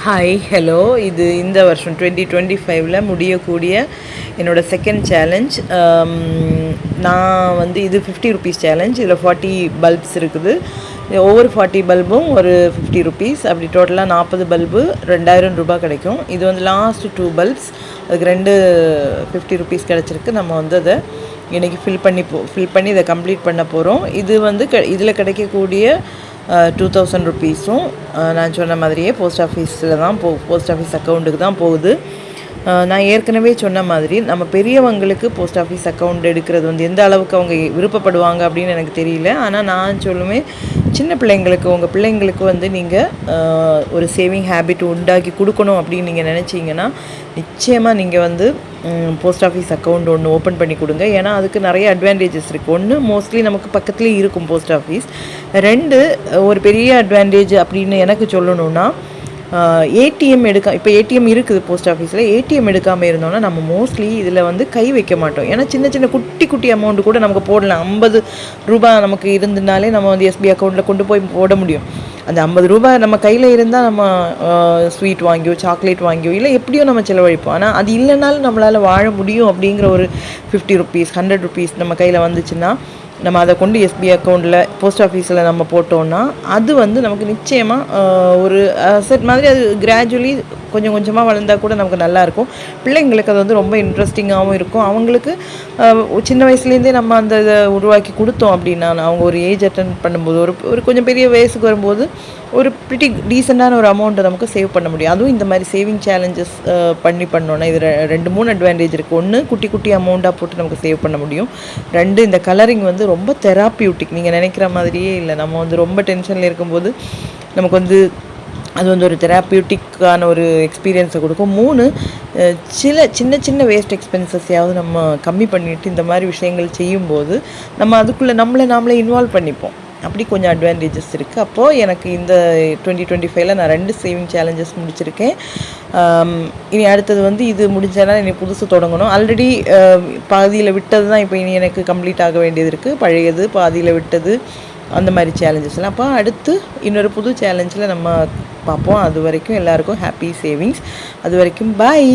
Hi hello இது இந்த வருஷம் 2025ல் முடியக்கூடிய என்னோடய செகண்ட் சேலஞ்ச். நான் வந்து இது 50 ருபீஸ் சேலஞ்ச். இதில் 40 பல்ப்ஸ் இருக்குது. ஒவ்வொரு 40 பல்பும் ஒரு 50 ருபீஸ், அப்படி டோட்டலாக 40 பல்பு 2000 ரூபாய் கிடைக்கும். இது வந்து லாஸ்ட் 2 பல்ப்ஸ், அதுக்கு 2 50 ருபீஸ் கிடச்சிருக்கு. நம்ம வந்து அதை இன்றைக்கி ஃபில் பண்ணி இதை கம்ப்ளீட் பண்ண போகிறோம். இது வந்து இதில் கிடைக்கக்கூடிய 2000 ருபீஸும் நான் சொன்ன மாதிரியே போஸ்ட் ஆஃபீஸில் தான் போஸ்ட் ஆஃபீஸ் அக்கௌண்ட்டுக்கு தான் போகுது. நான் ஏற்கனவே சொன்ன மாதிரி நம்ம பெரியவங்களுக்கு போஸ்ட் ஆஃபீஸ் அக்கௌண்ட் எடுக்கிறது வந்து எந்த அளவுக்கு அவங்க விருப்பப்படுவாங்க அப்படின்னு எனக்கு தெரியல. ஆனால் நான் சொல்லுவேன், சின்ன பிள்ளைங்களுக்கு, உங்கள் பிள்ளைங்களுக்கு வந்து நீங்கள் ஒரு சேவிங் ஹேபிட் உண்டாக்கி கொடுக்கணும் அப்படின்னு நீங்கள் நினச்சிங்கன்னா நிச்சயமாக நீங்கள் வந்து போஸ்ட் ஆஃபீஸ் அக்கௌண்ட் ஒன்று ஓப்பன் பண்ணி கொடுங்க. ஏன்னா அதுக்கு நிறைய அட்வான்டேஜஸ் இருக்குது. ஒன்று, மோஸ்ட்லி நமக்கு பக்கத்துலேயே இருக்கும் போஸ்ட் ஆஃபீஸ். 2, ஒரு பெரிய அட்வான்டேஜ் அப்படின்னு எனக்கு சொல்லணுன்னா, ஏடிஎம் இப்போ ஏடிஎம் இருக்குது போஸ்ட் ஆஃபீஸில். ஏடிஎம் எடுக்காமல் இருந்தோன்னா நம்ம மோஸ்ட்லி இதில் வந்து கை வைக்க மாட்டோம். ஏன்னா சின்ன சின்ன குட்டி அமௌண்ட்டு கூட நமக்கு போடலாம். 50 ரூபாய் நமக்கு இருந்ததுனாலே நம்ம வந்து எஸ்பி அக்கௌண்ட்டில் கொண்டு போய் போட முடியும். அந்த 50 ரூபாய் நம்ம கையில் இருந்தால் நம்ம ஸ்வீட் வாங்கியோ சாக்லேட் வாங்கியோ இல்லை எப்படியோ நம்ம செலவழிப்போம். ஆனால் அது இல்லைனாலும் நம்மளால் வாழ முடியும் அப்படிங்கிற ஒரு 50 ருபீஸ் 100 ருபீஸ் நம்ம கையில் வந்துச்சுன்னா நம்ம அதை கொண்டு எஸ்பி அக்கௌண்ட்டில் போஸ்ட் ஆஃபீஸில் நம்ம போட்டோன்னா அது வந்து நமக்கு நிச்சயமாக ஒரு அசெட் மாதிரி அது கிராஜுவலி கொஞ்சம் கொஞ்சமாக வளர்ந்தால் கூட நமக்கு நல்லாயிருக்கும். பிள்ளைங்களுக்கு அது வந்து ரொம்ப இன்ட்ரெஸ்டிங்காகவும் இருக்கும். அவங்களுக்கு சின்ன வயசுலேருந்தே நம்ம அந்த இதை உருவாக்கி கொடுத்தோம் அப்படின்னா, அவங்க ஒரு ஏஜ் அட்டன் பண்ணும்போது ஒரு கொஞ்சம் பெரிய வயசுக்கு வரும்போது ஒரு ப்ரிட்டி டீசெண்டான ஒரு அமௌண்ட்டை நமக்கு சேவ் பண்ண முடியும். அதுவும் இந்த மாதிரி சேவிங் சேலஞ்சஸ் பண்ணோன்னா இது 2-3 அட்வான்டேஜ் இருக்குது. ஒன்று, குட்டி அமௌண்ட்டாக போட்டு நமக்கு சேவ் பண்ண முடியும். 2, இந்த கலரிங் வந்து ரொம்ப தெராப்பியூட்டிக். நீங்கள் நினைக்கிற மாதிரியே இல்லை. நம்ம வந்து ரொம்ப டென்ஷனில் இருக்கும்போது நமக்கு வந்து அது வந்து ஒரு தெராப்பியூட்டிக்கான ஒரு எக்ஸ்பீரியன்ஸை கொடுக்கும். 3, சின்ன வேஸ்ட் எக்ஸ்பென்சஸையாவது நம்ம கம்மி பண்ணிவிட்டு இந்த மாதிரி விஷயங்கள் செய்யும்போது நம்ம அதுக்குள்ளே நாமளே இன்வால்வ் பண்ணிப்போம். அப்படி கொஞ்சம் அட்வான்டேஜஸ் இருக்குது. அப்போது எனக்கு இந்த 2025ல் நான் 2 சேவிங் சேலஞ்சஸ் முடிச்சிருக்கேன். இனி அடுத்தது வந்து இது முடிஞ்சேன்னா இனி புதுசு தொடங்கணும். ஆல்ரெடி பாதியில் விட்டது தான் இப்போ இனி எனக்கு கம்ப்ளீட் ஆக வேண்டியது இருக்குது. பழையது பாதியில் விட்டது, அந்த மாதிரி சேலஞ்சஸ்லாம். அப்போ அடுத்து இன்னொரு புது சேலஞ்சில் நம்ம பார்ப்போம். அது வரைக்கும் எல்லாருக்கும் ஹாப்பி சேவிங்ஸ். அது வரைக்கும் பாய்.